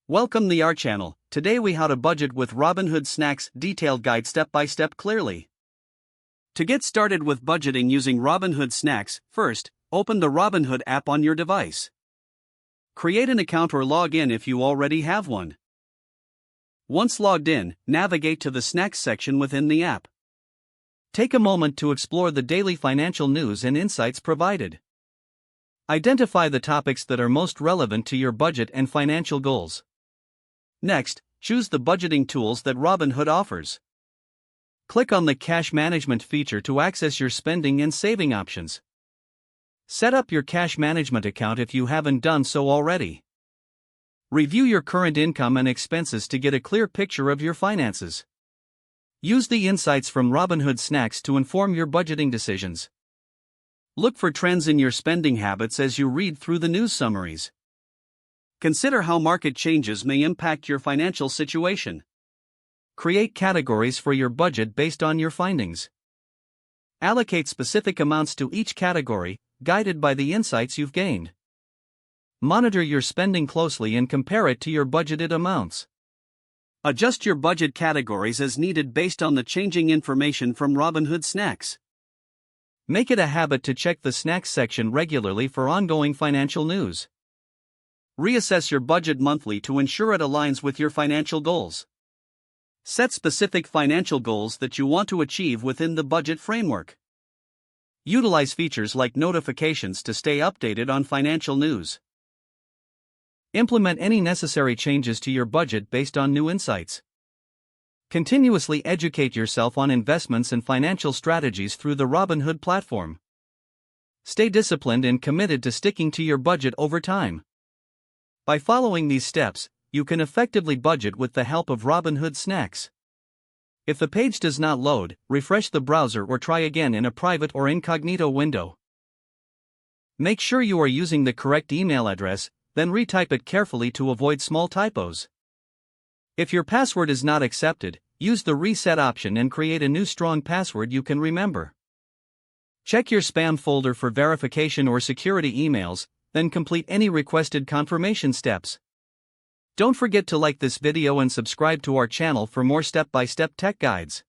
Welcome to our channel. Today we how to budget with Robinhood Snacks detailed guide step by step clearly. To get started with budgeting using Robinhood Snacks, first, open the Robinhood app on your device. Create an account or log in if you already have one. Once logged in, navigate to the Snacks section within the app. Take a moment to explore the daily financial news and insights provided. Identify the topics that are most relevant to your budget and financial goals. Next, choose the budgeting tools that Robinhood offers. Click on the Cash Management feature to access your spending and saving options. Set up your cash management account if you haven't done so already. Review your current income and expenses to get a clear picture of your finances. Use the insights from Robinhood Snacks to inform your budgeting decisions. Look for trends in your spending habits as you read through the news summaries. Consider how market changes may impact your financial situation. Create categories for your budget based on your findings. Allocate specific amounts to each category, guided by the insights you've gained. Monitor your spending closely and compare it to your budgeted amounts. Adjust your budget categories as needed based on the changing information from Robinhood Snacks. Make it a habit to check the Snacks section regularly for ongoing financial news. Reassess your budget monthly to ensure it aligns with your financial goals. Set specific financial goals that you want to achieve within the budget framework. Utilize features like notifications to stay updated on financial news. Implement any necessary changes to your budget based on new insights. Continuously educate yourself on investments and financial strategies through the Robinhood platform. Stay disciplined and committed to sticking to your budget over time. By following these steps, you can effectively budget with the help of Robinhood Snacks. If the page does not load, refresh the browser or try again in a private or incognito window. Make sure you are using the correct email address, then retype it carefully to avoid small typos. If your password is not accepted, use the reset option and create a new strong password you can remember. Check your spam folder for verification or security emails, then complete any requested confirmation steps. Don't forget to like this video and subscribe to our channel for more step-by-step tech guides.